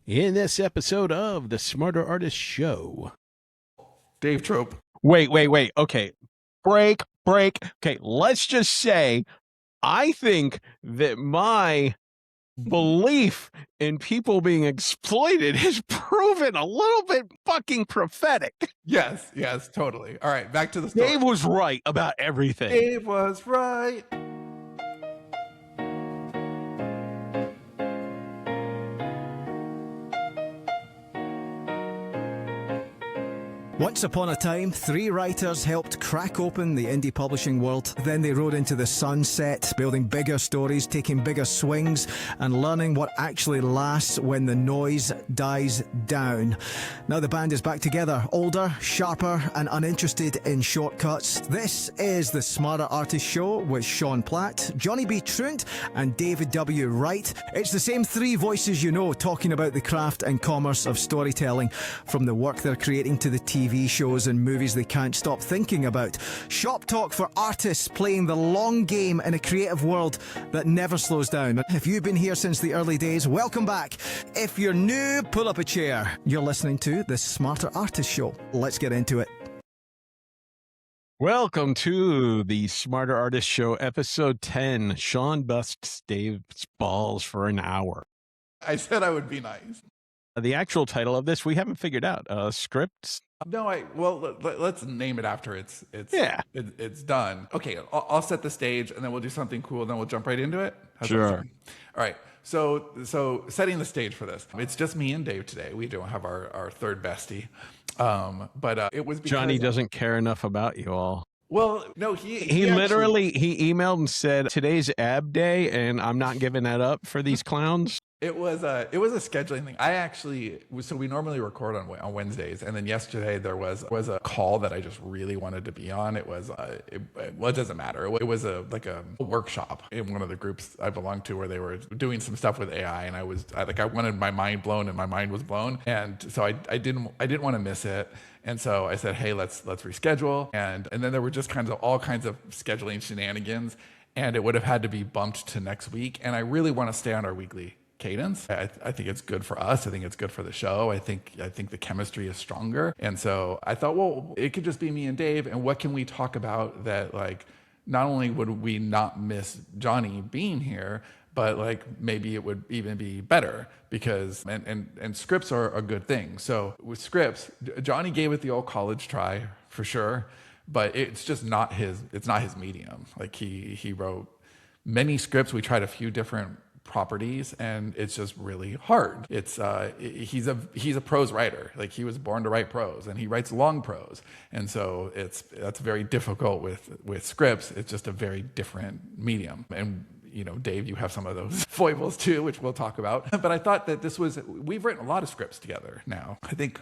in this episode of the Smarter Artist Show. Dave Trope. Wait. Okay. Break. Okay, let's just say I think that my belief in people being exploited has proven a little bit fucking prophetic. Yes, totally. All right, back to the story. Dave was right about everything. Dave was right. Once upon a time, 3 writers helped crack open the indie publishing world. Then they rode into the sunset, building bigger stories, taking bigger swings, and learning what actually lasts when the noise dies down. Now the band is back together, older, sharper, and uninterested in shortcuts. This is the Smarter Artist Show with Sean Platt, Johnny B. Truant, and David W. Wright. It's the same 3 voices you know talking about the craft and commerce of storytelling, from the work they're creating to the TV shows and movies they can't stop thinking about. Shop talk for artists playing the long game in a creative world that never slows down. If you've been here since the early days, welcome back. If you're new, pull up a chair. You're listening to the Smarter Artist Show. Let's get into it. Welcome to the Smarter Artist Show, episode 10. Sean busts Dave's balls for an hour. I said I would be nice. The actual title of this we haven't figured out. Scripts. No, let's name it after it's done. Okay, I'll set the stage and then we'll do something cool. Then we'll jump right into it. Sure. All right. So setting the stage for this, it's just me and Dave today. We don't have our third bestie, but it was because Johnny doesn't care enough about you all. Well, no, he literally emailed and said today's ab day, and I'm not giving that up for these clowns. It was a scheduling thing. So we normally record on Wednesdays, and then yesterday there was a call that I just really wanted to be on. It was it doesn't matter. It was a workshop in one of the groups I belong to where they were doing some stuff with AI, and I wanted my mind blown, and my mind was blown, and so I didn't want to miss it. And so I said, hey, let's reschedule, and then there were just all kinds of scheduling shenanigans, and it would have had to be bumped to next week. And I really want to stay on our weekly cadence. I think it's good for us. I think it's good for the show. I think the chemistry is stronger. And so I thought, well, it could just be me and Dave. And what can we talk about that, not only would we not miss Johnny being here, but maybe it would even be better because and scripts are a good thing. So with scripts, Johnny gave it the old college try for sure, but it's just not his medium. He wrote many scripts. We tried a few different properties, and it's just really hard. It's he's a prose writer. He was born to write prose, and he writes long prose, and so that's very difficult with scripts. It's just a very different medium. And Dave, you have some of those foibles too, which we'll talk about. But I thought that we've written a lot of scripts together now. I think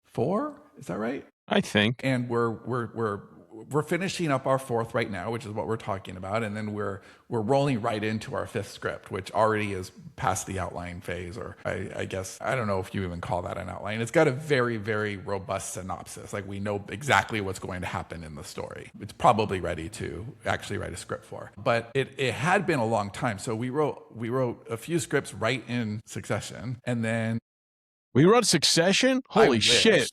4, is that right? I think. And we're finishing up our 4th right now, which is what we're talking about, and then we're rolling right into our 5th script, which already is past the outline phase, or I guess I don't know if you even call that an outline. It's got a very, very robust synopsis. We know exactly what's going to happen in the story. It's probably ready to actually write a script for. But it had been a long time, so we wrote a few scripts right in succession, and then we wrote Succession. Holy shit!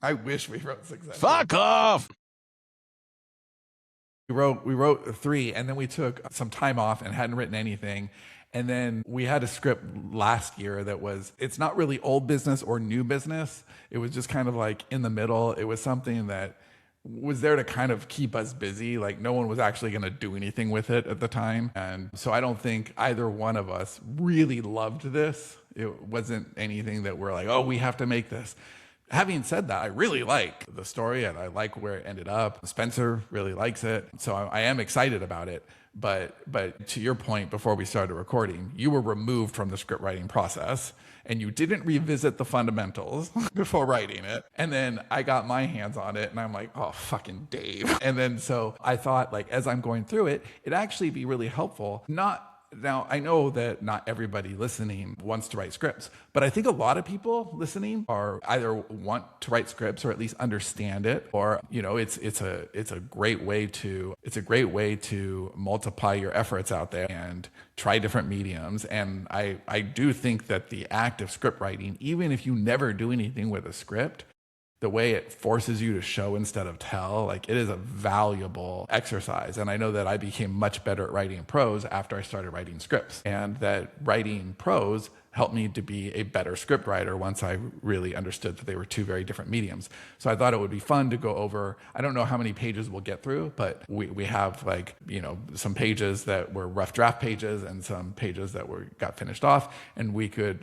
I wish we wrote Succession. Fuck off. We wrote 3, and then we took some time off and hadn't written anything. And then we had a script last year it's not really old business or new business. It was just kind of in the middle. It was something that was there to kind of keep us busy. No one was actually going to do anything with it at the time. And so I don't think either one of us really loved this. It wasn't anything that we're oh, we have to make this. Having said that, I really like the story and I like where it ended up. Spencer really likes it, so I am excited about it. But to your point, before we started recording, you were removed from the script writing process and you didn't revisit the fundamentals before writing it. And then I got my hands on it and I'm oh, fucking Dave. And then so I thought as I'm going through it, it'd actually be really helpful, not Now, I know that not everybody listening wants to write scripts, but I think a lot of people listening are either want to write scripts or at least understand it, or it's a great way to multiply your efforts out there and try different mediums. And I do think that the act of script writing, even if you never do anything with a script, the way it forces you to show instead of tell, like, it is a valuable exercise. And I know that I became much better at writing prose after I started writing scripts, and that writing prose helped me to be a better script writer once I really understood that they were two very different mediums. So I thought it would be fun to go over, I don't know how many pages we'll get through, but we have some pages that were rough draft pages and some pages that got finished off. And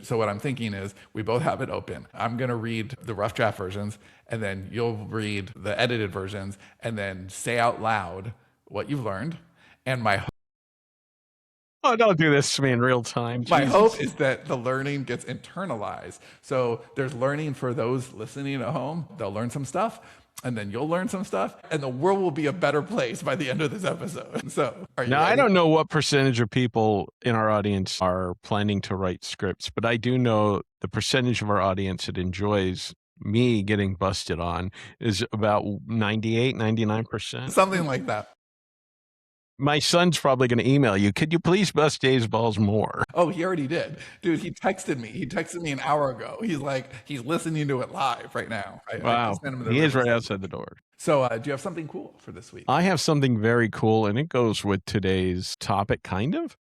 so what I'm thinking is we both have it open. I'm going to read the rough draft versions, and then you'll read the edited versions, and then say out loud what you've learned. And Oh, don't do this to me in real time. my Jesus. hope is that the learning gets internalized. So there's learning for those listening at home. They'll learn some stuff, and then you'll learn some stuff, and the world will be a better place by the end of this episode. So are you Now, I ready? don't know what percentage of people in our audience are planning to write scripts, but I do know the percentage of our audience that enjoys me getting busted on is about 98, 99%. Something like that. My son's probably going to email you. Could you please bust Dave's balls more? Oh, he already did. Dude, he texted me an hour ago. He's like, he's listening to it live right now. I Wow. sent him the He is right version. outside the door. So do you have something cool for this week? I have something very cool, and it goes with today's topic, kind of.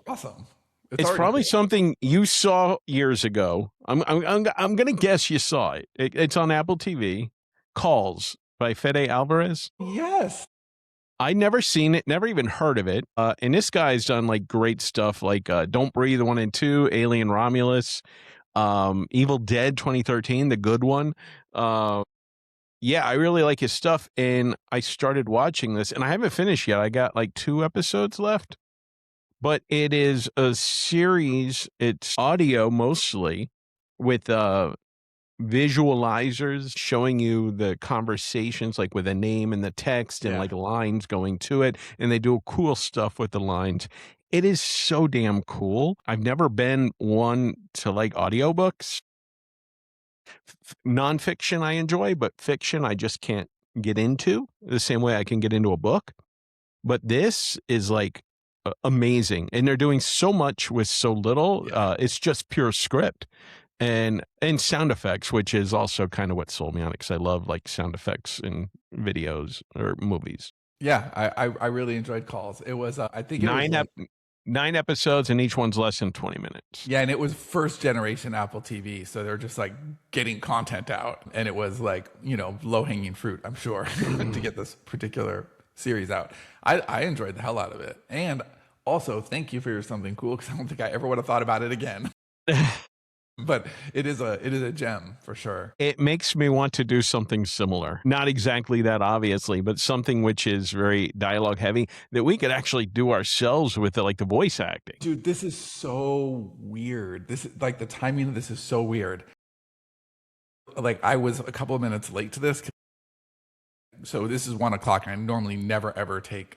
Awesome. It's already probably cool. something you saw years ago. I'm going to guess you saw it. It's on Apple TV. Calls by Fede Alvarez. Yes. I'd never seen it, never even heard of it. And this guy's done like great stuff like Don't Breathe 1 and 2, Alien Romulus, Evil Dead 2013, the good one. Yeah, I really like his stuff. And I started watching this, and I haven't finished yet. I got like 2 episodes left. But it is a series. It's audio mostly with visualizers showing you the conversations, like with a name and the text and Yeah. like lines going to it. And they do cool stuff with the lines. It is so damn cool. I've never been one to like audiobooks. Nonfiction I enjoy, but fiction I just can't get into the same way I can get into a book. But this is like amazing. And they're doing so much with so little. Yeah. It's just pure script. And sound effects, which is also kind of what sold me on it, because I love like sound effects in videos or movies. Yeah, I really enjoyed Calls. It was, I think it was like, 9 episodes, and each one's less than 20 minutes. yeah, and it was first generation Apple TV, so they're just like getting content out, and it was like, low hanging fruit, I'm sure, to get this particular series out. I enjoyed the hell out of it, and also thank you for your something cool, because I don't think I ever would have thought about it again. But it is a gem for sure. It makes me want to do something similar. Not exactly that, obviously, but something which is very dialogue heavy that we could actually do ourselves with the voice acting. Dude, this is so weird. This is like, the timing of this is so weird. Like, I was a couple of minutes late to this. So this is 1 o'clock, and I normally never ever take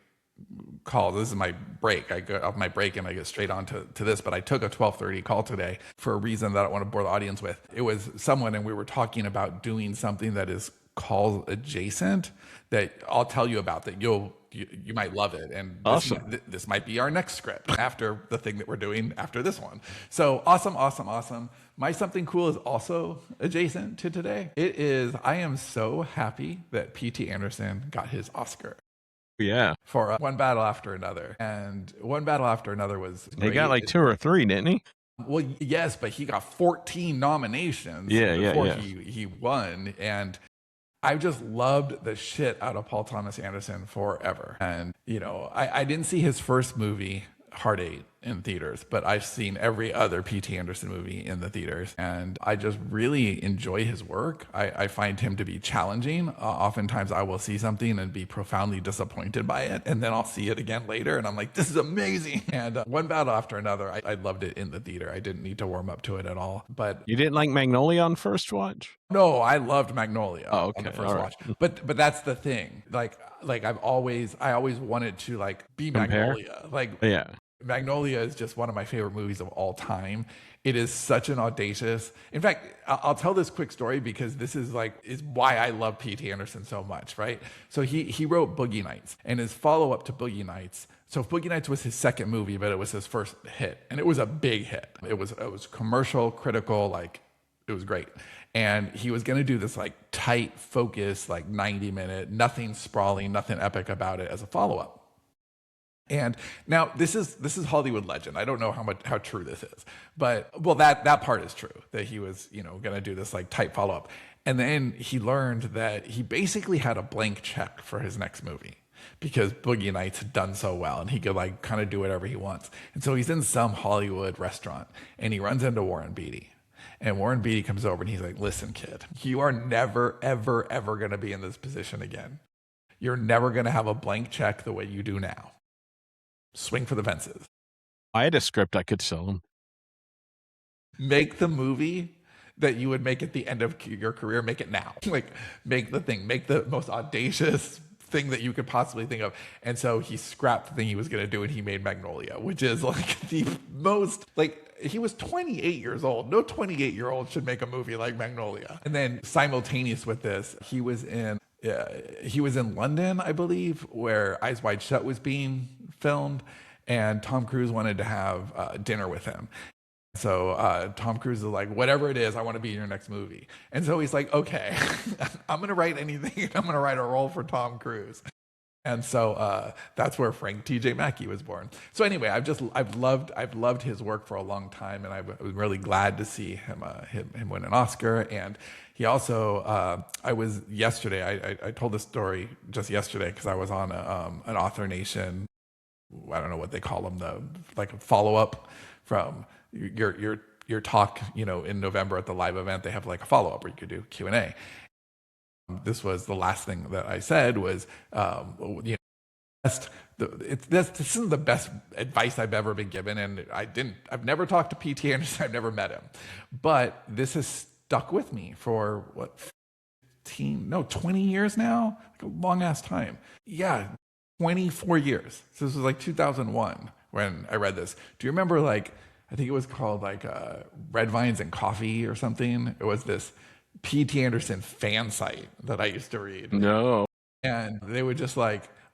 calls. This is my break. I go off my break and I get straight on to this, but I took a 12:30 call today for a reason that I don't want to bore the audience with. It was someone, and we were talking about doing something that is call adjacent that I'll tell you about, that you might love it. And Awesome. this might be our next script after the thing that we're doing after this one. So awesome. My something cool is also adjacent to today. I am so happy that P.T. Anderson got his Oscar Yeah. for One Battle After Another. And One Battle After Another was He great. got like 2 or 3, didn't he? Well, yes, but he got 14 nominations before he won. And I just loved the shit out of Paul Thomas Anderson forever. And, I didn't see his first movie, Heart 8, in theaters, but I've seen every other P.T. Anderson movie in the theaters, and I just really enjoy his work. I find him to be challenging. Oftentimes I will see something and be profoundly disappointed by it, and then I'll see it again later and I'm like, this is amazing. And One Battle After Another, I loved it in the theater. I didn't need to warm up to it at all. But You didn't like Magnolia on first watch? no, I loved Magnolia Oh, on the okay, first all watch. right. But that's the thing. Like I always wanted to like be Compare? Magnolia. Like Yeah. Magnolia is just one of my favorite movies of all time. It is such an audacious. In fact, I'll tell this quick story because this is why I love P.T. Anderson so much, right? So he wrote Boogie Nights, and his follow up to Boogie Nights. So Boogie Nights was his second movie, but it was his first hit, and it was a big hit. It was commercial, critical, like it was great. And he was going to do this like tight, focused, like 90-minute, nothing sprawling, nothing epic about it as a follow up. And now this is Hollywood legend. I don't know how true this is, but well, that part is true, that he was, going to do this like tight follow up. And then he learned that he basically had a blank check for his next movie because Boogie Nights had done so well and he could like kind of do whatever he wants. And so he's in some Hollywood restaurant and he runs into Warren Beatty. And Warren Beatty comes over and he's like, "Listen, kid, you are never, ever, ever going to be in this position again. You're never going to have a blank check the way you do now. Swing for the fences. I had a script I could sell him. Make the movie that you would make at the end of your career. Make it now. Like, make the thing. Make the most audacious thing that you could possibly think of." And so he scrapped the thing he was going to do and he made Magnolia, which is like the most, like, he was 28 years old. No 28-year-old should make a movie like Magnolia. And then simultaneous with this, he was in London, I believe, where Eyes Wide Shut was being filmed, and Tom Cruise wanted to have dinner with him. So Tom Cruise is like, "Whatever it is, I want to be in your next movie." And so he's like, "Okay, I'm going to write anything. I'm going to write a role for Tom Cruise." And so that's where Frank T.J. Mackey was born. So anyway, I've loved his work for a long time, and I was really glad to see him win an Oscar. And he also, I told this story just yesterday because I was on an Author Nation, I don't know what they call them, like a follow up from your talk, in November at the live event. They have like a follow up where you could do Q&A. This was the last thing that I said was, this isn't the best advice I've ever been given, and I've never talked to P.T. Anderson, I've never met him, but this has stuck with me for 20 years now, like a long ass time. Yeah, 24 years. So this was like 2001 when I read this. Do you remember I think it was called Red Vines and Coffee or something? It was this P.T. Anderson fan site that I used to read. No. And they would just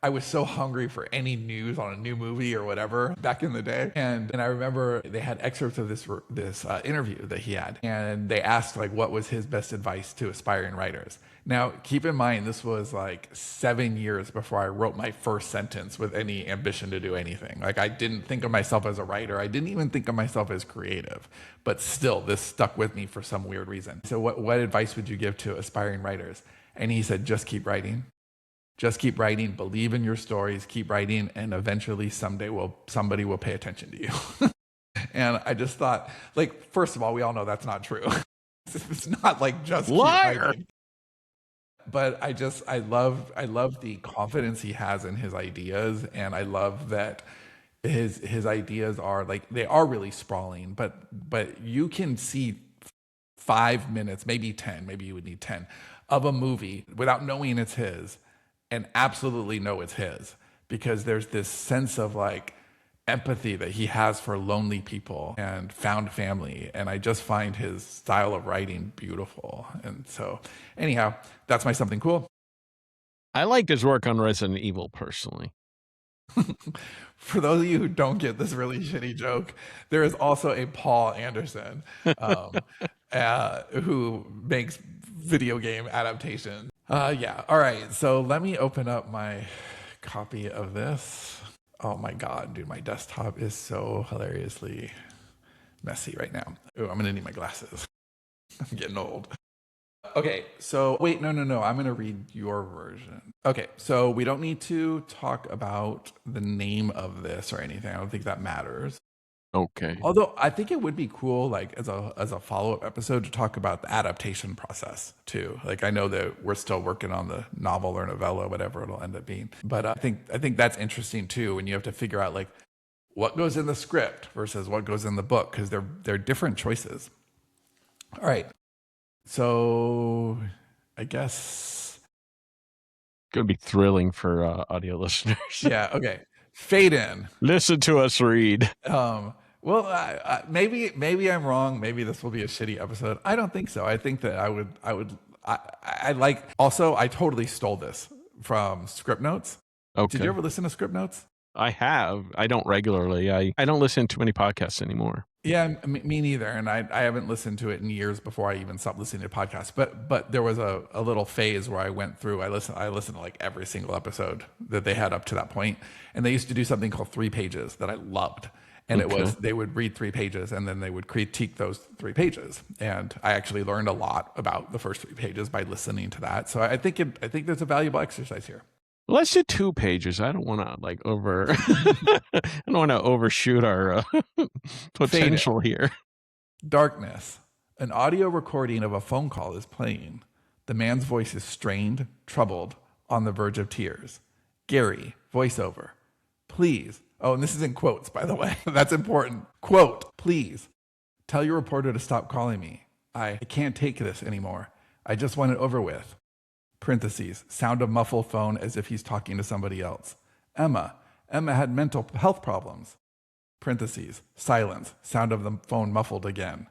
I was so hungry for any news on a new movie or whatever back in the day. And I remember they had excerpts of this interview that he had. And they asked what was his best advice to aspiring writers. Now, keep in mind, this was 7 years before I wrote my first sentence with any ambition to do anything. I didn't think of myself as a writer. I didn't even think of myself as creative. But still, this stuck with me for some weird reason. So what advice would you give to aspiring writers? And he said, just keep writing. Just keep writing, believe in your stories, keep writing, and eventually somebody will pay attention to you. And I just thought, first of all, we all know that's not true. It's not just Liar. keep writing. But I love the confidence he has in his ideas, and I love that his ideas are they are really sprawling, but you can see 5 minutes, maybe 10, maybe you would need 10 of a movie without knowing it's his, and absolutely know it's his, because there's this sense of empathy that he has for lonely people and found family. And I just find his style of writing beautiful. And so anyhow, that's my something cool. I liked his work on Resident Evil personally. For those of you who don't get this really shitty joke, there is also a Paul Anderson who makes video game adaptations. Yeah. All right. So let me open up my copy of this. Oh my God, dude, my desktop is so hilariously messy right now. Ooh, I'm going to need my glasses. I'm getting old. Okay, so wait, no. I'm going to read your version. Okay, so we don't need to talk about the name of this or anything. I don't think that matters. Okay. Although I think it would be cool, as a follow-up episode, to talk about the adaptation process too. I know that we're still working on the novel or novella, whatever it'll end up being. But I think that's interesting too, when you have to figure out what goes in the script versus what goes in the book, because they're different choices. All right, so I guess It's going to be thrilling for audio listeners. yeah. Okay. Fade in. Listen to us read. Well, maybe I'm wrong. Maybe this will be a shitty episode. I don't think so. I think that I like. Also, I totally stole this from Script Notes. Okay. Did you ever listen to Script Notes? I have. I don't regularly. I don't listen to many podcasts anymore. Yeah, me neither. And I haven't listened to it in years before I even stopped listening to podcasts. But there was a little phase where I went through. I listened to like every single episode that they had up to that point. And they used to do something called 3 pages that I loved. And it was, they would read 3 pages and then they would critique those 3 pages. And I actually learned a lot about the first 3 pages by listening to that. So I think there's a valuable exercise here. Let's do 2 pages. I don't want to I don't want to overshoot our potential here. Darkness. An audio recording of a phone call is playing. The man's voice is strained, troubled, on the verge of tears. Gary, voiceover. Please. Oh, and this is in quotes, by the way. That's important. Quote, please. Tell your reporter to stop calling me. I can't take this anymore. I just want it over with. Parentheses, sound of muffled phone as if he's talking to somebody else. Emma had mental health problems. Parentheses, silence, sound of the phone muffled again.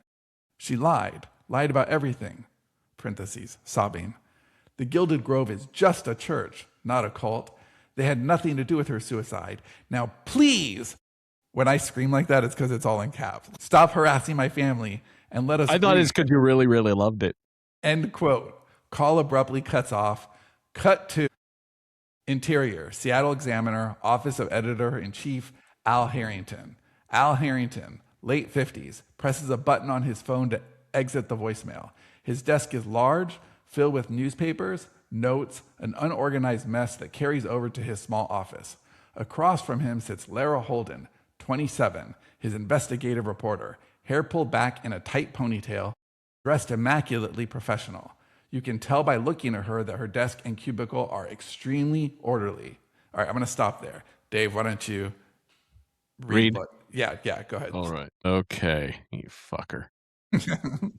She lied about everything. Parentheses, sobbing. The Gilded Grove is just a church, not a cult. They had nothing to do with her suicide. Now, please, when I scream like that, it's because it's all in caps. Stop harassing my family and let us. I thought it's because you really, really loved it. End quote. Call abruptly cuts off. Cut to Interior, Seattle Examiner, Office of Editor-in-Chief, Al Harrington. Al Harrington, late 50s, presses a button on his phone to exit the voicemail. His desk is large, filled with newspapers, notes, an unorganized mess that carries over to his small office. Across from him sits Lara Holden, 27, his investigative reporter, hair pulled back in a tight ponytail, dressed immaculately professional. You can tell by looking at her that her desk and cubicle are extremely orderly. All right, I'm going to stop there. Dave, why don't you read? Yeah, go ahead. All right. Okay, you fucker.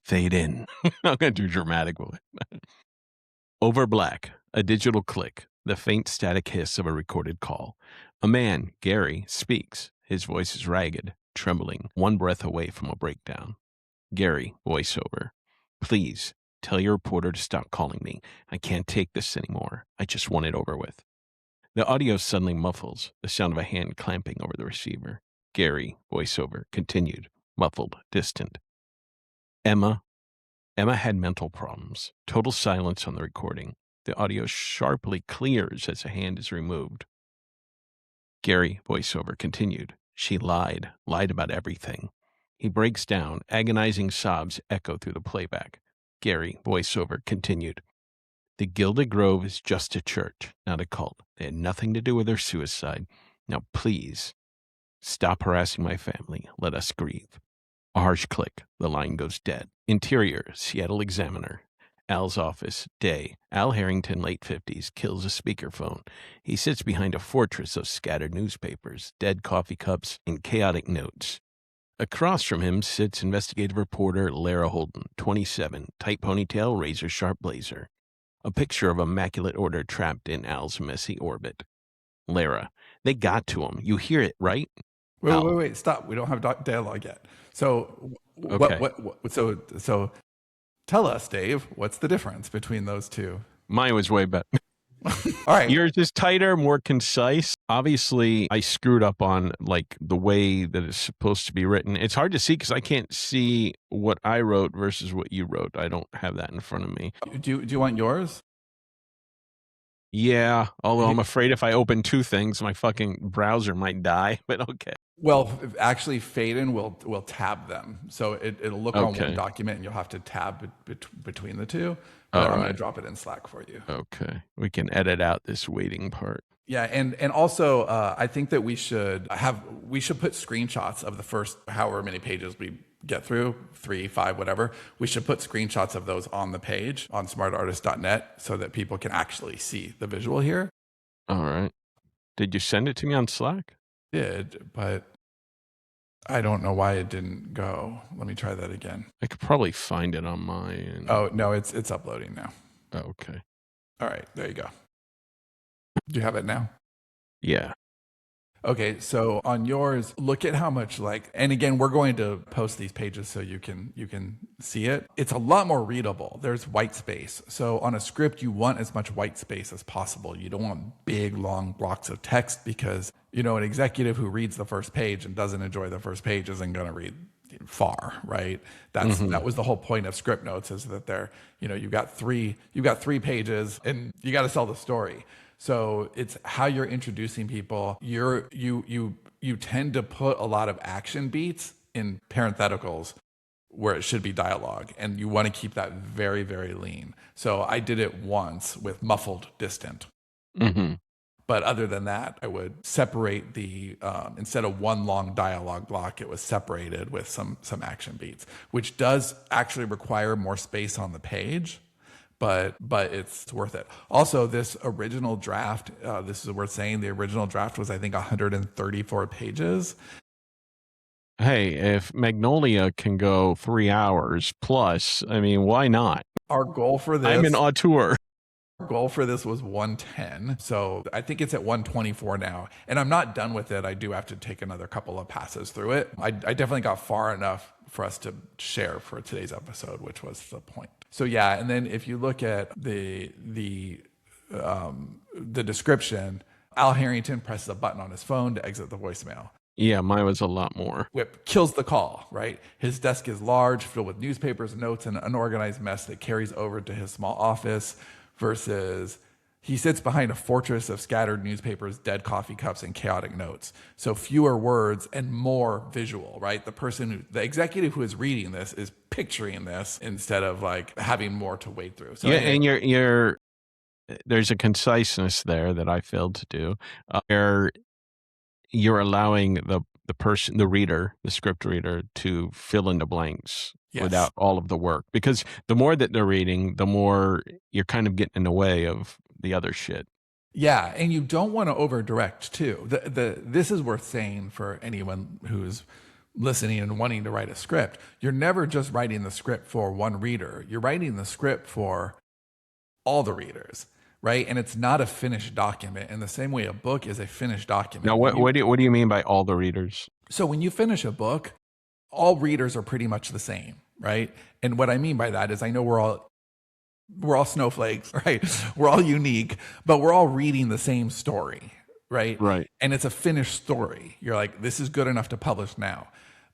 Fade in. I'm going to do dramatic with it. Over black, a digital click, the faint static hiss of a recorded call. A man, Gary, speaks. His voice is ragged, trembling, one breath away from a breakdown. Gary, voiceover. Please. Tell your reporter to stop calling me. I can't take this anymore. I just want it over with. The audio suddenly muffles, the sound of a hand clamping over the receiver. Gary, voiceover, continued, muffled, distant. Emma had mental problems. Total silence on the recording. The audio sharply clears as a hand is removed. Gary, voiceover, continued. She lied about everything. He breaks down. Agonizing sobs echo through the playback. Gary, voiceover, continued. The Gilded Grove is just a church, not a cult. They had nothing to do with her suicide. Now, please, stop harassing my family. Let us grieve. A harsh click. The line goes dead. Interior, Seattle Examiner. Al's office, day. Al Harrington, late 50s, kills a speakerphone. He sits behind a fortress of scattered newspapers, dead coffee cups, and chaotic notes. Across from him sits investigative reporter Lara Holden, 27, tight ponytail, razor-sharp blazer. A picture of immaculate order trapped in Al's messy orbit. Lara, they got to him. You hear it, right? Wait, stop. We don't have dialogue yet. So, Okay. So tell us, Dave, what's the difference between those two? Mine was way better. All right. Yours is tighter, more concise. Obviously, I screwed up on like the way that it's supposed to be written. It's hard to see because I can't see what I wrote versus what you wrote. I don't have that in front of me. Do you want yours? Yeah, although I'm afraid if I open 2 things, my fucking browser might die, but okay. Well, actually, Faden will tab them. So it'll look on Okay. one document and you'll have to tab between the two. But I'm going to drop it in Slack for you. Okay. We can edit out this waiting part. Yeah, and also I think that we should put screenshots of the first however many pages we get through, 3, 5, whatever. We should put screenshots of those on the page on smartartist.net so that people can actually see the visual here. All right. Did you send it to me on Slack? Did, but I don't know why it didn't go. Let me try that again. I could probably find it on mine. Oh, no, it's uploading now. Oh, okay. All right, there you go. Do you have it now? Yeah. Okay, so on yours, look at how much and again, we're going to post these pages so you can see it. It's a lot more readable. There's white space. So on a script, you want as much white space as possible. You don't want big, long blocks of text because, an executive who reads the first page and doesn't enjoy the first page isn't going to read far, right? That was the whole point of script notes, is that they're, you've got three pages and you got to sell the story. So it's how you're introducing people. You tend to put a lot of action beats in parentheticals where it should be dialogue, and you want to keep that very, very lean. So I did it once with muffled distant. Mm-hmm. But other than that, I would separate the instead of one long dialogue block, it was separated with some action beats, which does actually require more space on the page. But it's worth it. Also, this original draft, this is worth saying, the original draft was, I think, 134 pages. Hey, if Magnolia can go 3 hours plus, I mean, why not? Our goal for this... I'm an auteur. Our goal for this was 110. So I think it's at 124 now. And I'm not done with it. I do have to take another couple of passes through it. I definitely got far enough for us to share for today's episode, which was the point. So yeah, and then if you look at the description, Al Harrington presses a button on his phone to exit the voicemail. Yeah, mine was a lot more. Whip kills the call, right? His desk is large, filled with newspapers, notes, and an unorganized mess that carries over to his small office, versus he sits behind a fortress of scattered newspapers, dead coffee cups, and chaotic notes. So fewer words and more visual, right? The executive who is reading this is picturing this instead of having more to wade through. So yeah, and there's a conciseness there that I failed to do. Where you're allowing the person, the reader, the script reader, to fill in the blanks. Yes. Without all of the work, because the more that they're reading, the more you're kind of getting in the way of the other shit. Yeah, and you don't want to over direct too. This is worth saying for anyone who's listening and wanting to write a script. You're never just writing the script for one reader. You're writing the script for all the readers, right? And it's not a finished document in the same way a book is a finished document. Now, what do you mean by all the readers? So when you finish a book, all readers are pretty much the same, right? And what I mean by that is, I know we're all snowflakes, right? We're all unique, but we're all reading the same story, right? Right. And it's a finished story. You're like, this is good enough to publish now.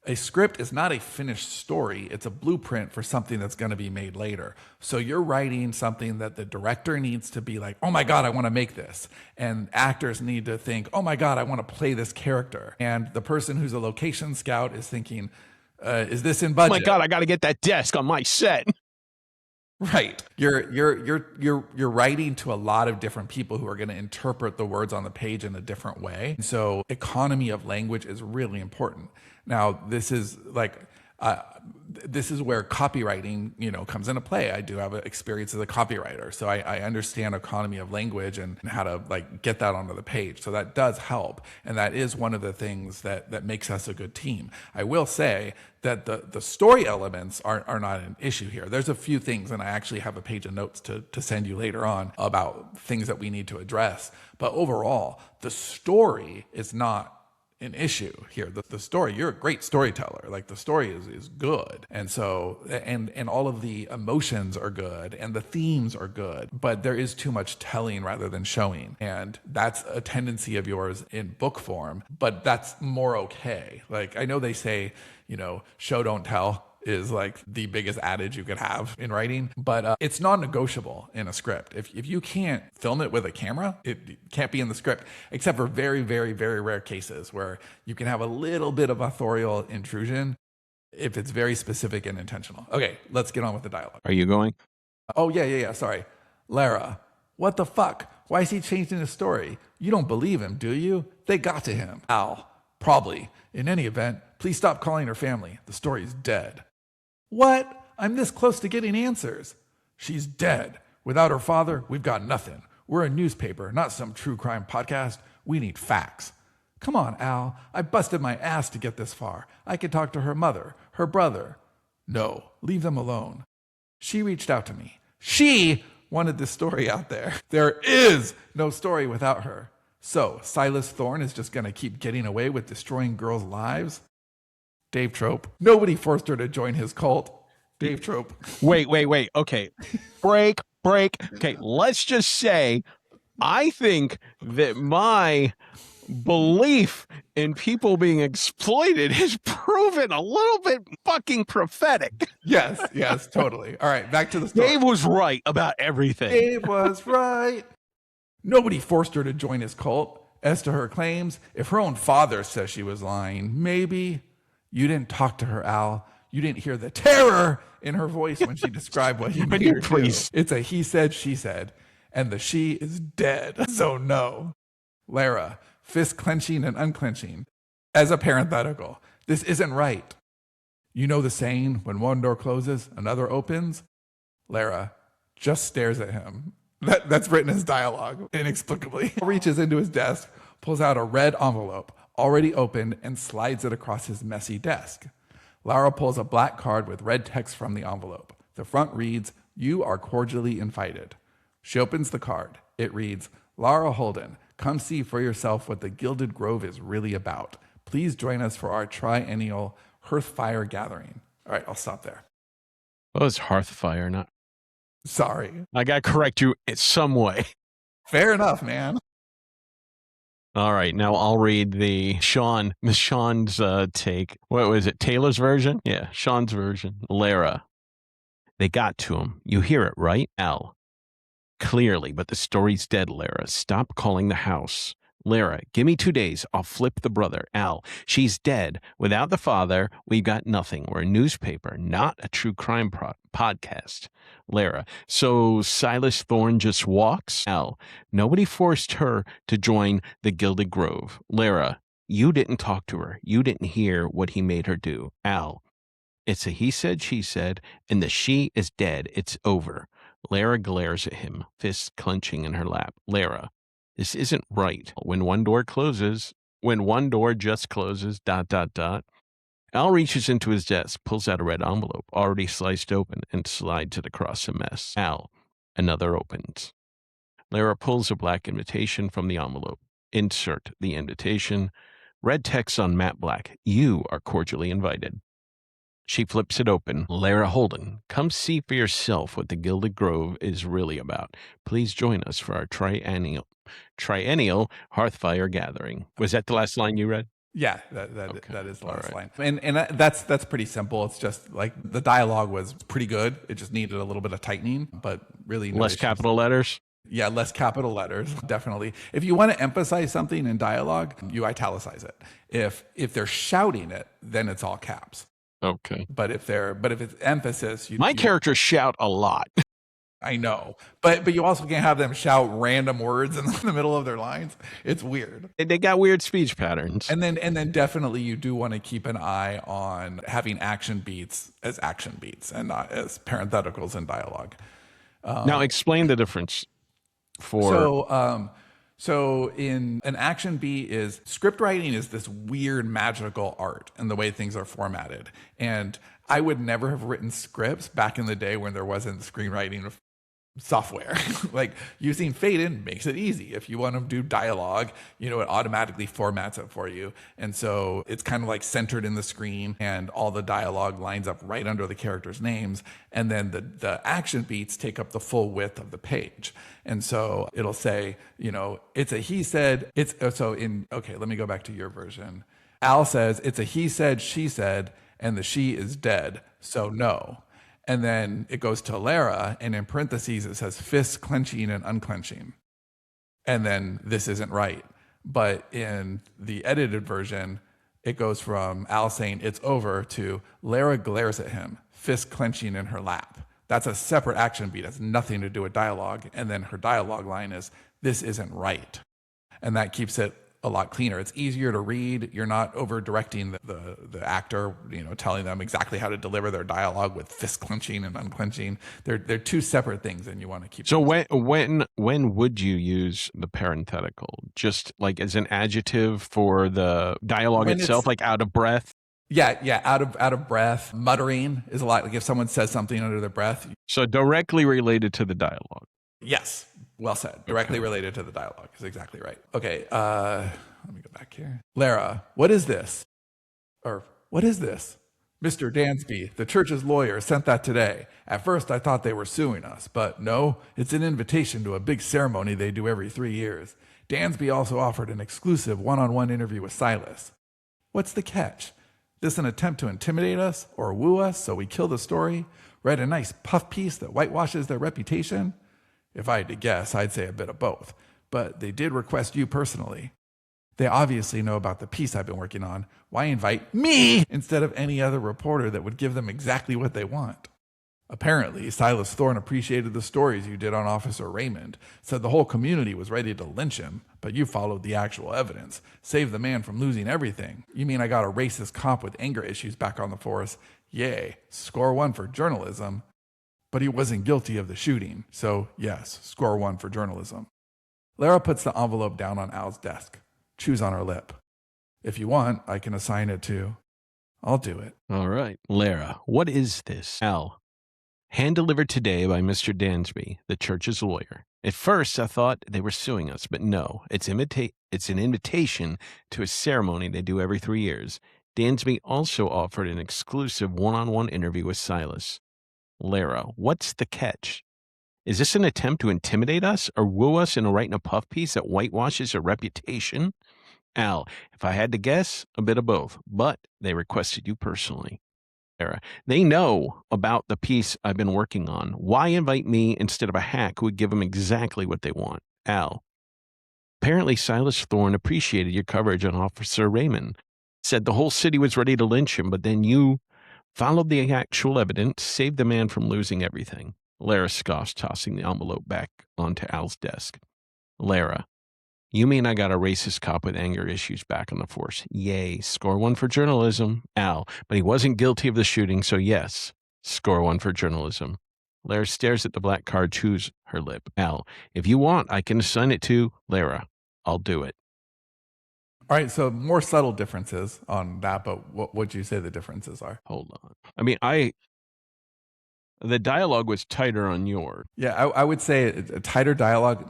A script is not a finished story. It's a blueprint for something that's going to be made later. So you're writing something that the director needs to be like, oh my God, I want to make this. And actors need to think, oh my God, I want to play this character. And the person who's a location scout is thinking, is this in budget? Oh my God, I got to get that desk on my set. Right. You're writing to a lot of different people who are going to interpret the words on the page in a different way. So economy of language is really important. Now, this is where copywriting, comes into play. I do have an experience as a copywriter, so I understand economy of language and how to get that onto the page. So that does help, and that is one of the things that makes us a good team. I will say that the story elements are not an issue here. There's a few things, and I actually have a page of notes to send you later on about things that we need to address. But overall, the story is not an issue here. The story, you're a great storyteller. The story is good. And so, and all of the emotions are good and the themes are good, but there is too much telling rather than showing. And that's a tendency of yours in book form, but that's more okay. I know they say, show, don't tell is the biggest adage you could have in writing, but it's non-negotiable in a script. If you can't film it with a camera, it can't be in the script, except for very, very, very rare cases where you can have a little bit of authorial intrusion if it's very specific and intentional. Okay, let's get on with the dialogue. Are you going? Oh, yeah, sorry. Lara, what the fuck? Why is he changing his story? You don't believe him, do you? They got to him. Al, probably. In any event, please stop calling her family. The story's dead. What? I'm this close to getting answers. She's dead. Without her father, we've got nothing. We're a newspaper, not some true crime podcast. We need facts. Come on, Al. I busted my ass to get this far. I could talk to her mother, her brother. No, leave them alone. She reached out to me. She wanted this story out there. There is no story without her. So Silas Thorne is just going to keep getting away with destroying girls' lives? Dave Trope. Nobody forced her to join his cult. Dave Trope. Wait. Okay. Break. Okay, let's just say I think that my belief in people being exploited is proven a little bit fucking prophetic. Yes, totally. All right, back to the story. Dave was right about everything. Dave was right. Nobody forced her to join his cult. As to her claims, if her own father says she was lying, maybe. You didn't talk to her, Al. You didn't hear the terror in her voice when she described what he made her do. Please. It's a he said, she said, and the she is dead. So no. Lara, fist clenching and unclenching. As a parenthetical, this isn't right. You know the saying, when one door closes, another opens? Lara just stares at him. That's written as dialogue, inexplicably. Reaches into his desk, pulls out a red envelope, already opened, and slides it across his messy desk. Lara pulls a black card with red text from the envelope. The front reads, "You are cordially invited." She opens the card. It reads, "Lara Holden, come see for yourself what the Gilded Grove is really about. Please join us for our triennial Hearthfire gathering." All right, I'll stop there. Well, it's Hearthfire, not. Sorry. I got to correct you in some way. Fair enough, man. All right, now I'll read Miss Sean's take. What was it, Taylor's version? Yeah, Sean's version. Lara. They got to him. You hear it, right? Al. Clearly, but the story's dead, Lara. Stop calling the house. Lara, give me 2 days. I'll flip the brother. Al, she's dead. Without the father, we've got nothing. We're a newspaper, not a true crime podcast. Lara, so Silas Thorne just walks? Al, nobody forced her to join the Gilded Grove. Lara, you didn't talk to her. You didn't hear what he made her do. Al, it's a he said, she said, and the she is dead. It's over. Lara glares at him, fists clenching in her lap. Lara, this isn't right. When one door just closes, ... Al reaches into his desk, pulls out a red envelope, already sliced open, and slides it across the mess. Al, another opens. Lara pulls a black invitation from the envelope. Insert the invitation. Red text on matte black. You are cordially invited. She flips it open. Lara Holden, come see for yourself what the Gilded Grove is really about. Please join us for our triennial Hearthfire gathering. Was that the last line you read? Yeah, that is the last line. And that's pretty simple. It's just like the dialogue was pretty good. It just needed a little bit of tightening, but really less capital letters. Yeah, less capital letters, definitely. If you want to emphasize something in dialogue, you italicize it. If they're shouting it, then it's all caps. Okay. But if it's emphasis, my characters shout a lot. I know, but you also can't have them shout random words in the middle of their lines. It's weird. They got weird speech patterns. And then definitely you do want to keep an eye on having action beats as action beats and not as parentheticals in dialogue. Now explain the difference. So in an action beat is script writing is this weird magical art and the way things are formatted. And I would never have written scripts back in the day when there wasn't screenwriting software. Like using Faden makes it easy. If you want to do dialogue, it automatically formats it for you. And so it's kind of like centered in the screen and all the dialogue lines up right under the characters' names. And then the action beats take up the full width of the page. And so it'll say, it's a he said, let me go back to your version. Al says, it's a he said, she said, and the she is dead. So no. And then it goes to Lara, and in parentheses, it says fists clenching and unclenching. And then this isn't right. But in the edited version, it goes from Al saying it's over to Lara glares at him, fist clenching in her lap. That's a separate action beat. It has nothing to do with dialogue. And then her dialogue line is, this isn't right. And that keeps it a lot cleaner. It's easier to read. You're not over directing the actor, telling them exactly how to deliver their dialogue with fist clenching and unclenching. They're two separate things, and you want to keep. So when would you use the parenthetical? Just like as an adjective for the dialogue itself, like out of breath? Yeah, out of breath. Muttering is a lot. Like if someone says something under their breath. So directly related to the dialogue. Yes, Well said. Directly related to the dialogue is exactly right. Okay, let me go back here. Lara, what is this? Or what is this? Mr. Dansby, the church's lawyer, sent that today. At first, I thought they were suing us, but no, it's an invitation to a big ceremony they do every 3 years. Dansby also offered an exclusive one-on-one interview with Silas. What's the catch? This an attempt to intimidate us or woo us so we kill the story? Write a nice puff piece that whitewashes their reputation? If I had to guess, I'd say a bit of both. But they did request you personally. They obviously know about the piece I've been working on. Why invite me instead of any other reporter that would give them exactly what they want? Apparently, Silas Thorne appreciated the stories you did on Officer Raymond, said the whole community was ready to lynch him, but you followed the actual evidence, saved the man from losing everything. You mean I got a racist cop with anger issues back on the force? Yay, score 1 for journalism. But he wasn't guilty of the shooting, so yes, score 1 for journalism. Lara puts the envelope down on Al's desk, chews on her lip. If you want, I can assign it to... I'll do it. All right. Lara, what is this? Al, hand-delivered today by Mr. Dansby, the church's lawyer. At first, I thought they were suing us, but no, it's an invitation to a ceremony they do every 3 years. Dansby also offered an exclusive one-on-one interview with Silas. Lara, what's the catch? Is this an attempt to intimidate us or woo us into writing a puff piece that whitewashes a reputation? Al, if I had to guess, a bit of both, but they requested you personally. Lara, they know about the piece I've been working on. Why invite me instead of a hack who would give them exactly what they want? Al, apparently Silas Thorne appreciated your coverage on Officer Raymond. Said the whole city was ready to lynch him, but then you followed the actual evidence, saved the man from losing everything. Lara scoffs, tossing the envelope back onto Al's desk. Lara, you mean I got a racist cop with anger issues back on the force? Yay, score 1 for journalism. Al, but he wasn't guilty of the shooting, so yes, score 1 for journalism. Lara stares at the black card, chews her lip. Al, if you want, I can assign it to Lara. I'll do it. All right, so more subtle differences on that, but what would you say the differences are? Hold on. I mean, the dialogue was tighter on yours. Yeah, I would say a tighter dialogue.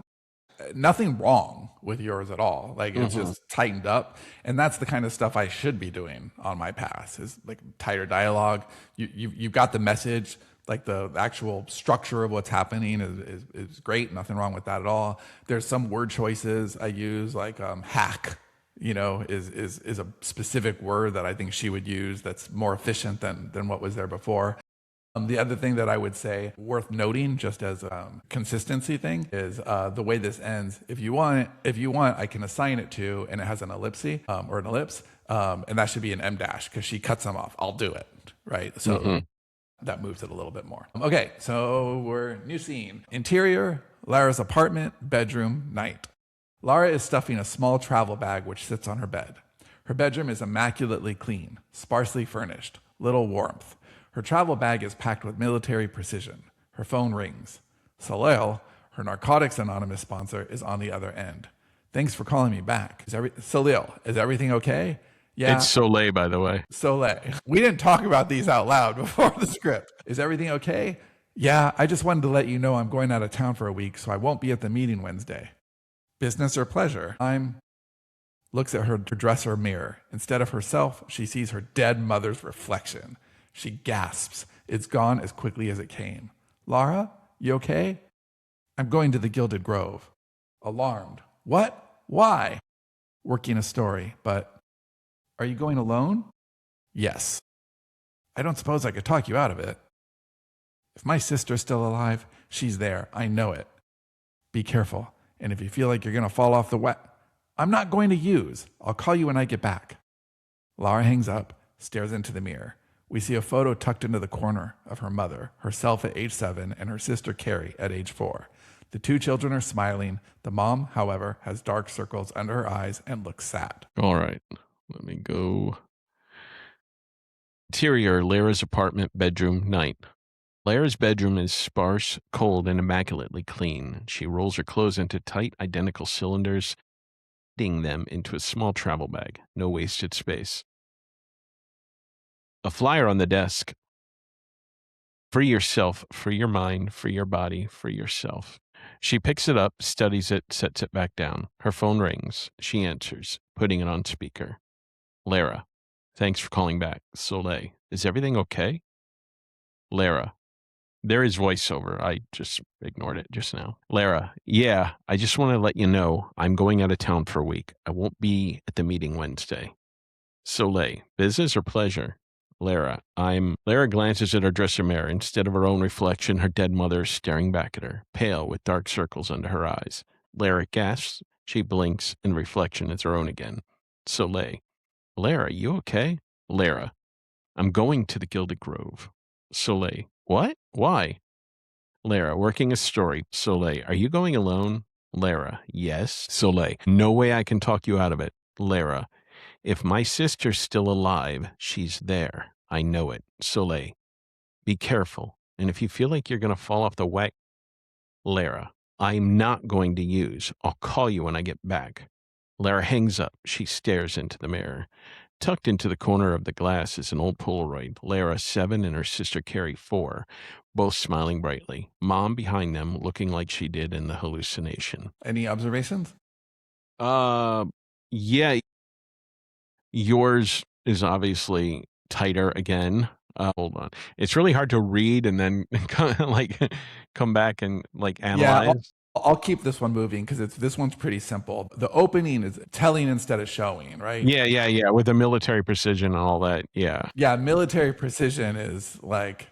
Nothing wrong with yours at all. Like it's just tightened up, and that's the kind of stuff I should be doing on my pass. Is like tighter dialogue. You've got the message. Like the actual structure of what's happening is great. Nothing wrong with that at all. There's some word choices I use, like hack. You know, is a specific word that I think she would use that's more efficient than what was there before. The other thing that I would say worth noting, just as a consistency thing, is the way this ends. If you want, I can assign it to, and it has an ellipse or an ellipse, and that should be an M dash because she cuts them off. I'll do it, right? So that moves it a little bit more. Okay, so we're new scene. Interior: Lara's apartment, bedroom, night. Lara is stuffing a small travel bag which sits on her bed. Her bedroom is immaculately clean, sparsely furnished, little warmth. Her travel bag is packed with military precision. Her phone rings. Salil, her Narcotics Anonymous sponsor, is on the other end. Thanks for calling me back. Salil, is everything okay? Yeah. It's Soleil, by the way. Soleil. We didn't talk about these out loud before the script. Is everything okay? Yeah, I just wanted to let you know I'm going out of town for a week, so I won't be at the meeting Wednesday. Business or pleasure? Looks at her dresser mirror. Instead of herself, she sees her dead mother's reflection. She gasps. It's gone as quickly as it came. Lara, you okay? I'm going to the Gilded Grove. Alarmed. What? Why? Working a story, but are you going alone? Yes. I don't suppose I could talk you out of it. If my sister's still alive, she's there. I know it. Be careful. And if you feel like you're going to fall off the I'm not going to use. I'll call you when I get back. Lara hangs up, stares into the mirror. We see a photo tucked into the corner of her mother, herself at age 7, and her sister Carrie at age 4. The two children are smiling. The mom, however, has dark circles under her eyes and looks sad. All right, let me go. Interior: Lara's apartment, bedroom, night. Lara's bedroom is sparse, cold, and immaculately clean. She rolls her clothes into tight, identical cylinders, fitting them into a small travel bag. No wasted space. A flyer on the desk. Free yourself, free your mind, free your body, free yourself. She picks it up, studies it, sets it back down. Her phone rings. She answers, putting it on speaker. Lara, thanks for calling back. Soleil, is everything okay? Lara, there is voiceover. I just ignored it just now. Lara, yeah, I just want to let you know I'm going out of town for a week. I won't be at the meeting Wednesday. Soleil, business or pleasure? Lara glances at her dresser mirror. Instead of her own reflection, her dead mother is staring back at her, pale with dark circles under her eyes. Lara gasps. She blinks, and reflection is her own again. Soleil, Lara, you okay? Lara, I'm going to the Gilded Grove. Soleil, what? Why? Lara, working a story. Soleil, are you going alone? Lara, yes. Soleil, no way I can talk you out of it. Lara, if my sister's still alive, she's there. I know it. Soleil, be careful. And if you feel like you're going to fall off the wagon, Lara, I'm not going to use. I'll call you when I get back. Lara hangs up. She stares into the mirror. Tucked into the corner of the glass is an old Polaroid. Lara, 7, and her sister Carrie, 4, both smiling brightly. Mom behind them, looking like she did in the hallucination. Any observations? Yeah. Yours is obviously tighter again. Hold on. It's really hard to read and then come back and analyze. Yeah, I'll keep this one moving because this one's pretty simple. The opening is telling instead of showing, right? Yeah. With the military precision and all that. Yeah. Yeah, military precision is like,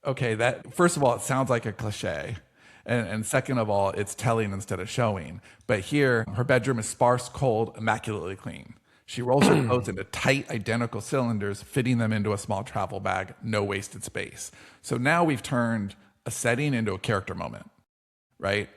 okay, that first of all, it sounds like a cliche. And second of all, it's telling instead of showing. But here, her bedroom is sparse, cold, immaculately clean. She rolls her clothes into tight, identical cylinders, fitting them into a small travel bag, no wasted space. So now we've turned a setting into a character moment, right?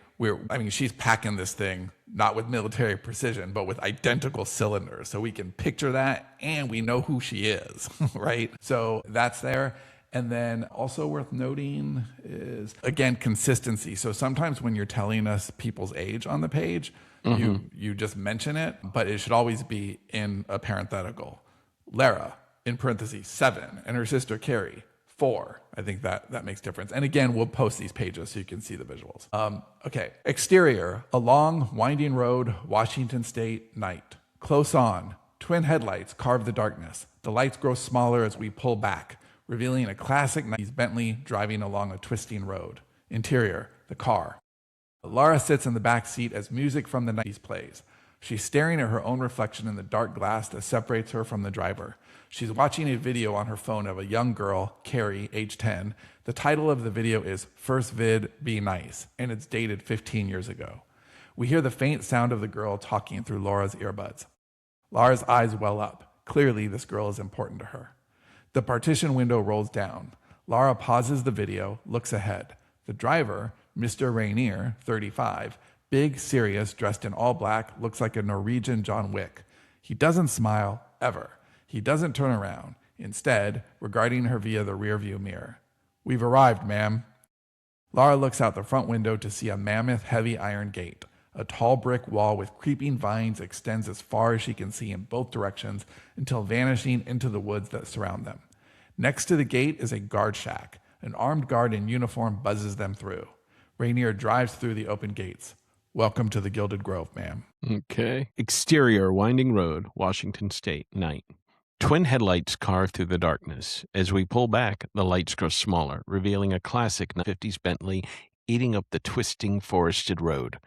She's packing this thing, not with military precision, but with identical cylinders. So we can picture that and we know who she is, right? So that's there. And then also worth noting is, again, consistency. So sometimes when you're telling us people's age on the page, you just mention it, but it should always be in a parenthetical. Lara, in parentheses, 7, and her sister Carrie, 4. I think that makes difference. And again, we'll post these pages so you can see the visuals. Okay. Exterior, a long, winding road, Washington State, night. Close on, twin headlights carve the darkness. The lights grow smaller as we pull back, revealing a classic 90s Bentley driving along a twisting road. Interior, the car. Lara sits in the back seat as music from the 90s plays. She's staring at her own reflection in the dark glass that separates her from the driver. She's watching a video on her phone of a young girl, Carrie, age 10. The title of the video is First Vid, Be Nice, and it's dated 15 years ago. We hear the faint sound of the girl talking through Laura's earbuds. Lara's eyes well up. Clearly, this girl is important to her. The partition window rolls down. Lara pauses the video, looks ahead. The driver, Mr. Rainier, 35, big, serious, dressed in all black, looks like a Norwegian John Wick. He doesn't smile, ever. He doesn't turn around, instead, regarding her via the rearview mirror. We've arrived, ma'am. Lara looks out the front window to see a mammoth, heavy iron gate. A tall brick wall with creeping vines extends as far as she can see in both directions until vanishing into the woods that surround them. Next to the gate is a guard shack. An armed guard in uniform buzzes them through. Rainier drives through the open gates. Welcome to the Gilded Grove, ma'am. Okay. Exterior, winding road, Washington State, night. Twin headlights carve through the darkness. As we pull back, the lights grow smaller, revealing a classic 50s Bentley eating up the twisting forested road.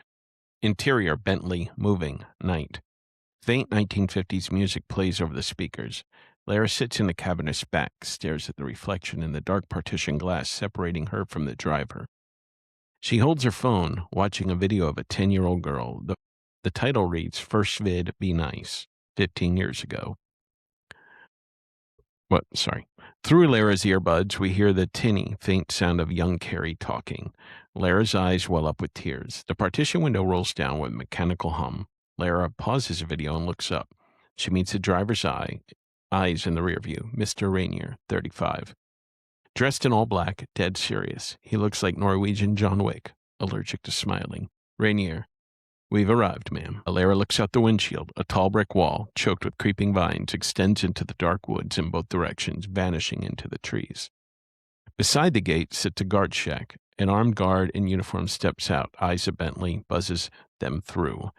Interior, Bentley, moving, night. Faint 1950s music plays over the speakers. Lara sits in the cabinet's back, stares at the reflection in the dark partition glass separating her from the driver. She holds her phone, watching a video of a 10-year-old girl. The title reads, First Vid, Be Nice, 15 years ago. Through Lara's earbuds, we hear the tinny, faint sound of young Carrie talking. Lara's eyes well up with tears. The partition window rolls down with a mechanical hum. Lara pauses the video and looks up. She meets the driver's eyes in the rear view, Mr. Rainier, 35. Dressed in all black, dead serious. He looks like Norwegian John Wick, allergic to smiling. Rainier, we've arrived, ma'am. Lara looks out the windshield. A tall brick wall, choked with creeping vines, extends into the dark woods in both directions, vanishing into the trees. Beside the gate sits a guard shack. An armed guard in uniform steps out, eyes a Bentley, buzzes them through.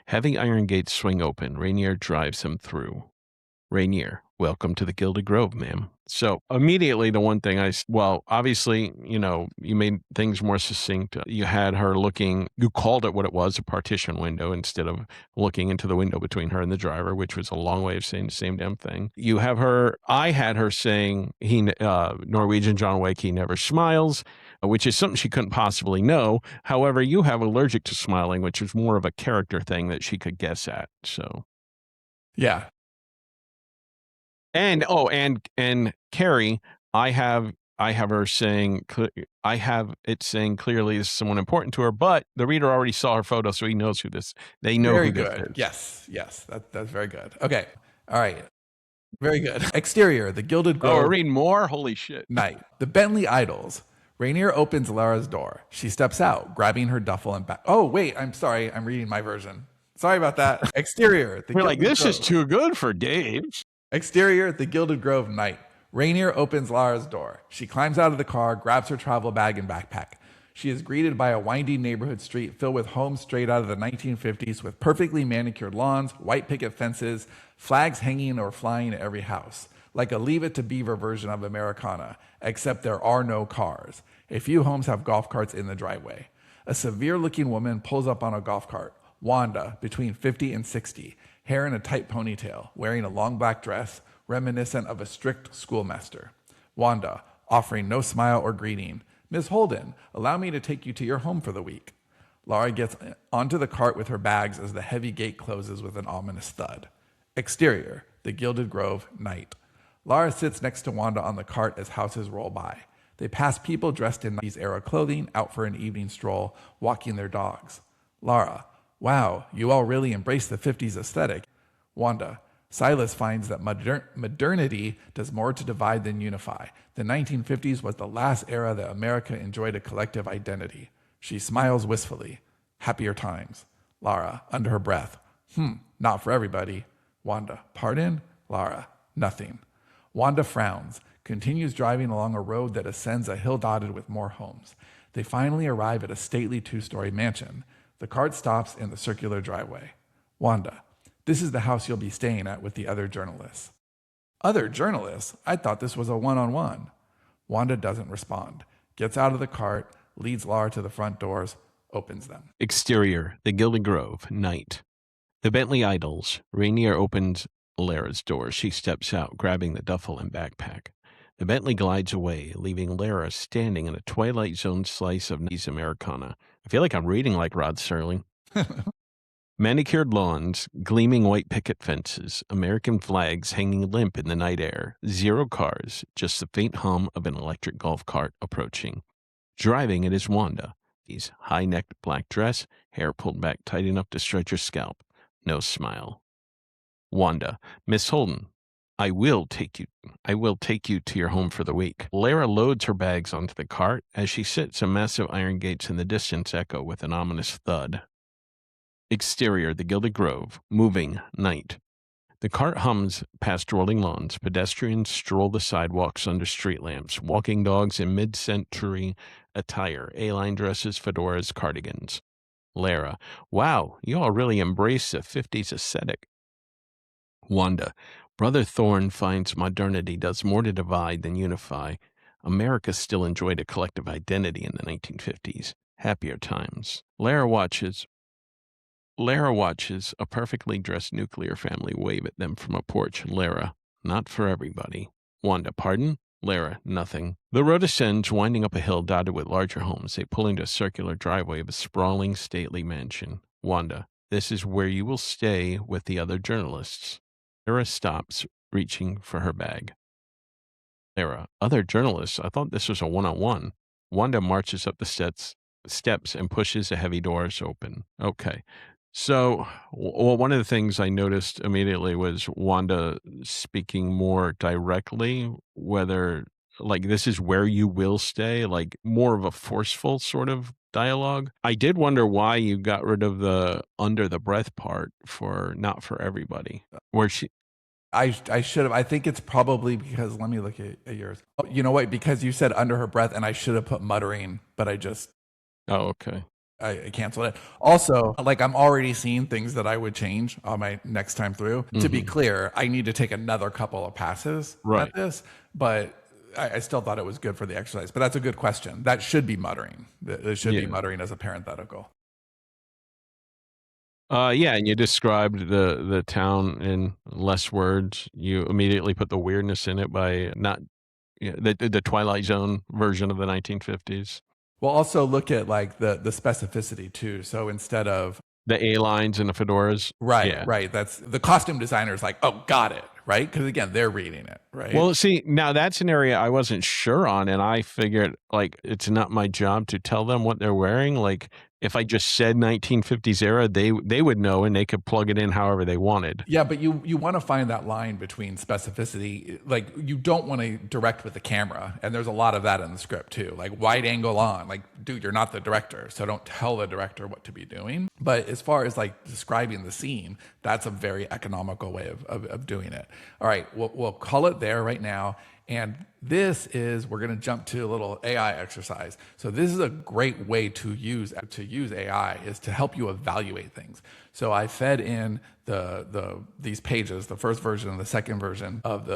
Heavy iron gates swing open. Rainier drives them through. Rainier, welcome to the Gilded Grove, ma'am. So immediately the one thing well, obviously, you made things more succinct. You had her you called it what it was, a partition window, instead of looking into the window between her and the driver, which was a long way of saying the same damn thing. I had her saying, Norwegian John Wake, he never smiles, which is something she couldn't possibly know. However, you have allergic to smiling, which is more of a character thing that she could guess at. So, Yeah. and Carrie, I have her saying, I have it saying clearly this is someone important to her, but the reader already saw her photo, so he knows they know Very who this good. is. Yes. That's very good. Okay. All right. Very good. Exterior, the Gilded Grove. Oh, we're reading more? Holy shit. Night. The Bentley idles. Rainier opens Lara's door. She steps out, grabbing her duffel and bag. Oh, wait. I'm sorry. I'm reading my version. Sorry about that. Exterior. We're like, this is too good for Dave. Exterior, the Gilded Grove night. Rainier opens Lara's door. She climbs out of the car, grabs her travel bag and backpack. She is greeted by a windy neighborhood street filled with homes straight out of the 1950s with perfectly manicured lawns, white picket fences, flags hanging or flying at every house. Like a Leave It to Beaver version of Americana, except there are no cars. A few homes have golf carts in the driveway. A severe-looking woman pulls up on a golf cart. Wanda, between 50 and 60, hair in a tight ponytail, wearing a long black dress, reminiscent of a strict schoolmaster. Wanda, offering no smile or greeting. Miss Holden, allow me to take you to your home for the week. Lara gets onto the cart with her bags as the heavy gate closes with an ominous thud. Exterior, the Gilded Grove, night. Lara sits next to Wanda on the cart as houses roll by. They pass people dressed in 90s era clothing out for an evening stroll, walking their dogs. Lara, wow, you all really embrace the 50s aesthetic. Wanda, Silas finds that modernity does more to divide than unify. The 1950s was the last era that America enjoyed a collective identity. She smiles wistfully. Happier times. Lara, under her breath, not for everybody. Wanda, pardon? Lara, nothing. Wanda frowns, continues driving along a road that ascends a hill dotted with more homes. They finally arrive at a stately two-story mansion. The cart stops in the circular driveway. Wanda, this is the house you'll be staying at with the other journalists. Other journalists? I thought this was a one-on-one. Wanda doesn't respond, gets out of the cart, leads Lara to the front doors, opens them. Exterior, the Gilded Grove, night. The Bentley idles. Rainier opens Lara's door. She steps out, grabbing the duffel and backpack. The Bentley glides away, leaving Lara standing in a Twilight Zone slice of 90s Americana. I feel like I'm reading like Rod Serling. Manicured lawns, gleaming white picket fences, American flags hanging limp in the night air, 0 cars, just the faint hum of an electric golf cart approaching. Driving it is Wanda. His high-necked black dress, hair pulled back tight enough to stretch her scalp. No smile. Wanda, Miss Holden, I will take you to your home for the week. Lara loads her bags onto the cart. As she sits, a massive iron gates in the distance echo with an ominous thud. Exterior, the Gilded Grove, moving, night. The cart hums past rolling lawns. Pedestrians stroll the sidewalks under street lamps. Walking dogs in mid-century attire. A-line dresses, fedoras, cardigans. Lara, wow, you all really embrace the 50s aesthetic. Wanda, Brother Thorne finds modernity does more to divide than unify. America still enjoyed a collective identity in the 1950s. Happier times. Lara watches a perfectly dressed nuclear family wave at them from a porch. Lara, not for everybody. Wanda, pardon? Lara, nothing. The road ascends, winding up a hill dotted with larger homes. They pull into a circular driveway of a sprawling, stately mansion. Wanda, this is where you will stay with the other journalists. Lara stops, reaching for her bag. Lara, other journalists? I thought this was a one-on-one. Wanda marches up the steps and pushes the heavy doors open. Okay. So, one of the things I noticed immediately was Wanda speaking more directly, whether, like, this is where you will stay, like, more of a forceful sort of dialogue. I did wonder why you got rid of the under the breath part for not for everybody, where I should have. I think it's probably because, let me look at yours. Oh, you know what? Because you said under her breath, and I should have put muttering, but I Okay. canceled it. Also, like, I'm already seeing things that I would change on my next time through. To be clear, I need to take another couple of passes Right. at this, but I still thought it was good for the exercise. But that's a good question. That should be muttering. It should be muttering as a parenthetical. Yeah, and you described the town in less words. You immediately put the weirdness in it by not the Twilight Zone version of the 1950s. We'll also look at like the specificity too. So instead of The A lines and the fedoras. Yeah. right, that's the costume designer's like, oh, got it, right? Because again, they're reading it, right? Well, see, now that's an area I wasn't sure on, and I figured like it's not my job to tell them what they're wearing. Like if I just said 1950s era, they would know and they could plug it in however they wanted. Yeah, but you want to find that line between specificity. Like, you don't want to direct with the camera, and there's a lot of that in the script too. Like, wide angle on. Like, dude, you're not the director, so don't tell the director what to be doing. But as far as like describing the scene, that's a very economical way of doing it. All right, we'll call it there right now. And this is, we're going to jump to a little AI exercise. So this is a great way to use AI, is to help you evaluate things. So I fed in these pages, the first version and the second version of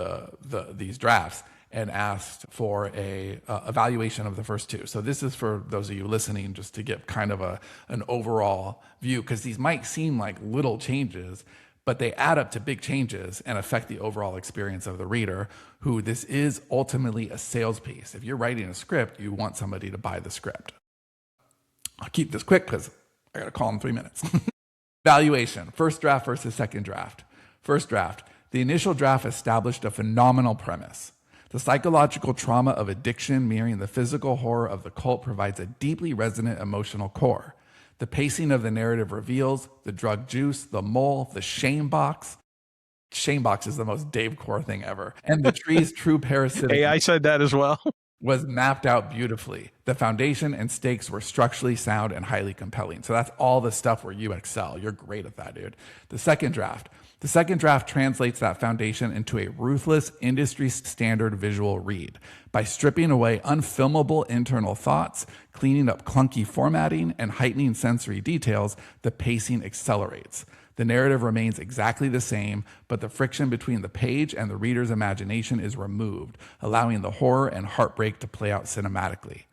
these drafts, and asked for a evaluation of the first two. So this is for those of you listening, just to get kind of an overall view, because these might seem like little changes, but they add up to big changes and affect the overall experience of the reader, who this is ultimately a sales piece. If you're writing a script, you want somebody to buy the script. I'll keep this quick because I got to call in 3 minutes. Valuation, first draft versus second draft. First draft, the initial draft established a phenomenal premise. The psychological trauma of addiction mirroring the physical horror of the cult provides a deeply resonant emotional core. The pacing of the narrative reveals the drug juice, the mole, the shame box. Shame box is the most Dave Core thing ever. And the tree's true parasitic AI said that as well. was mapped out beautifully. The foundation and stakes were structurally sound and highly compelling. So that's all the stuff where you excel. You're great at that, dude. The second draft translates that foundation into a ruthless industry standard visual read. By stripping away unfilmable internal thoughts, cleaning up clunky formatting, and heightening sensory details, the pacing accelerates. The narrative remains exactly the same, but the friction between the page and the reader's imagination is removed, allowing the horror and heartbreak to play out cinematically.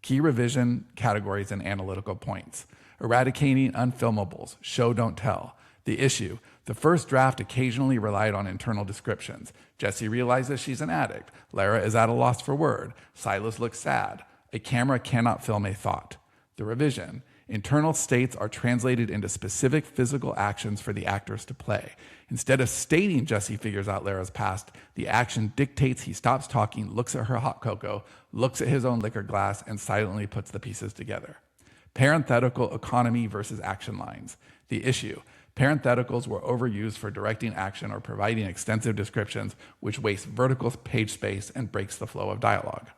Key revision categories and analytical points. Eradicating unfilmables, show don't tell. The issue, the first draft occasionally relied on internal descriptions. Jesse realizes she's an addict. Lara is at a loss for word. Silas looks sad. A camera cannot film a thought. The revision, internal states are translated into specific physical actions for the actors to play. Instead of stating Jesse figures out Lara's past, the action dictates he stops talking, looks at her hot cocoa, looks at his own liquor glass, and silently puts the pieces together. Parenthetical economy versus action lines. The issue, parentheticals were overused for directing action or providing extensive descriptions, which wastes vertical page space and breaks the flow of dialogue.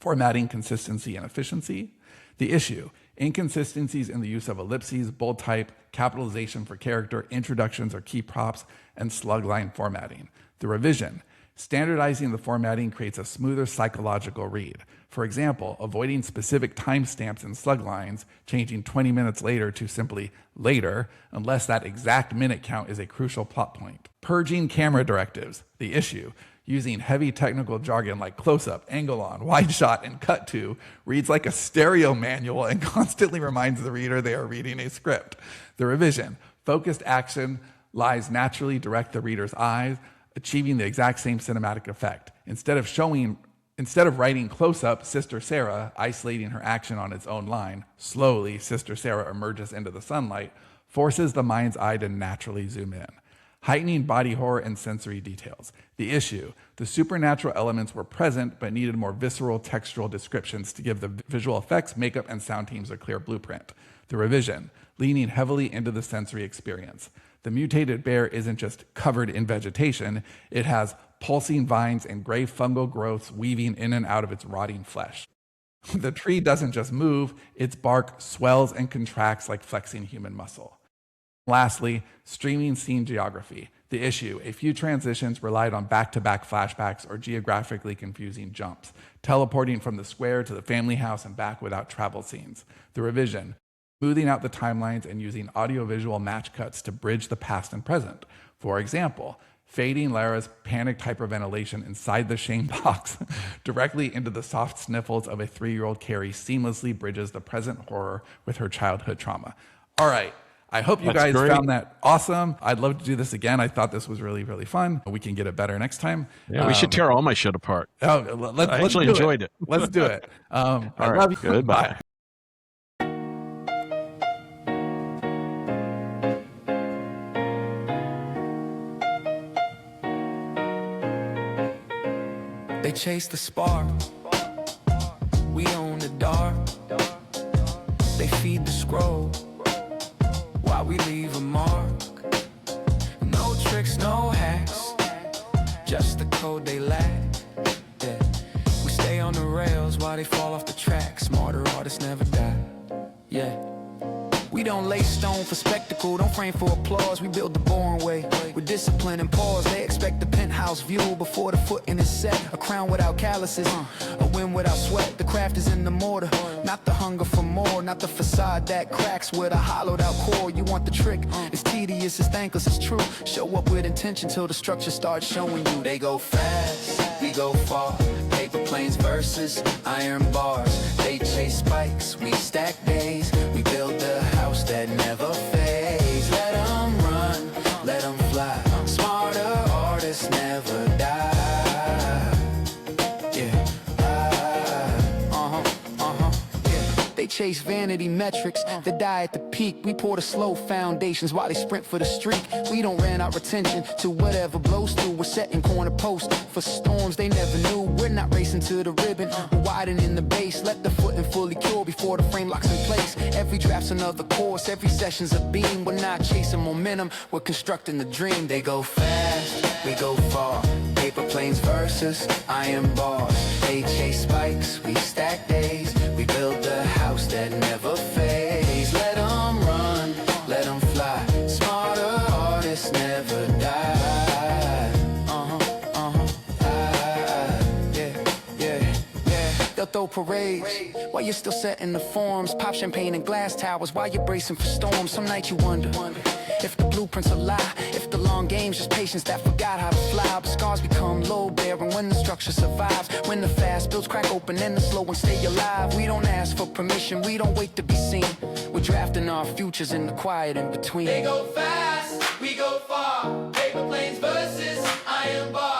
Formatting consistency and efficiency. The issue, inconsistencies in the use of ellipses, bold type, capitalization for character, introductions or key props, and slugline formatting. The revision, standardizing the formatting creates a smoother psychological read. For example, avoiding specific timestamps in slug lines, changing 20 minutes later to simply later, unless that exact minute count is a crucial plot point. Purging camera directives. The issue, using heavy technical jargon like close-up, angle on, wide shot, and cut to, reads like a stereo manual and constantly reminds the reader they are reading a script. The revision, focused action lies naturally direct the reader's eyes, achieving the exact same cinematic effect. Instead of writing close-up, Sister Sarah, isolating her action on its own line, slowly, Sister Sarah emerges into the sunlight, forces the mind's eye to naturally zoom in. Heightening body horror and sensory details. The issue, the supernatural elements were present but needed more visceral textual descriptions to give the visual effects, makeup, and sound teams a clear blueprint. The revision, leaning heavily into the sensory experience. The mutated bear isn't just covered in vegetation, it has pulsing vines and gray fungal growths weaving in and out of its rotting flesh. The tree doesn't just move, its bark swells and contracts like flexing human muscle. Lastly, streaming scene geography. The issue: a few transitions relied on back-to-back flashbacks or geographically confusing jumps, teleporting from the square to the family house and back without travel scenes. The revision: smoothing out the timelines and using audiovisual match cuts to bridge the past and present. For example, fading Lara's panicked hyperventilation inside the Shane box directly into the soft sniffles of a 3-year-old Carrie seamlessly bridges the present horror with her childhood trauma. All right. I hope you That's guys great. found that awesome. I'd love to do this again. I thought this was really, really fun. We can get it better next time. Yeah, we should tear all my shit apart. Let's I actually do enjoyed it. Let's do it. I All right. love you. Goodbye. They chase the spark, we own the dark. They feed the scroll while we leave a mark. No tricks, no hacks, just the code they lack. Yeah. We stay on the rails while they fall off the track. Smarter artists never die. Yeah. We don't lay stone for spectacle, don't frame for applause. We build the boring way with discipline and pause. They expect the penthouse view before the footing is set. A crown without calluses, a win without sweat. The craft is in the mortar, not the hunger for more. Not the facade that cracks with a hollowed out core. You want the trick, it's tedious, it's thankless, it's true. Show up with intention till the structure starts showing you. They go fast, we go far. Paper planes versus iron bars. They chase spikes, we stack days. We build the house that never fades. Let them run, let them fly. Smarter artists never die. Yeah. Yeah. They chase vanity metrics that die at the peak. We pour the slow foundations while they sprint for the streak. We don't rent our attention to whatever blows through. We're setting corner posts for storms they never knew. We're not racing to the ribbon, we're widening the base. Let the footing fully cure before the frame locks in place. Every draft's another course, every session's a beam. We're not chasing momentum, we're constructing the dream. They go fast, we go far. Paper planes versus iron bars. They chase spikes, we stack days. We build the house that never fades. Let them run, let them fly. Smarter artists never die. They'll throw parades while you're still setting the forms. Pop champagne and glass towers while you're bracing for storms. Some nights you wonder if the blueprint's a lie, if the long game's just patience that forgot how to fly. But scars become low-bearing when the structure survives. When the fast builds crack open and the slow ones stay alive. We don't ask for permission, we don't wait to be seen. We're drafting our futures in the quiet in between. They go fast, we go far. Paper planes versus iron bars.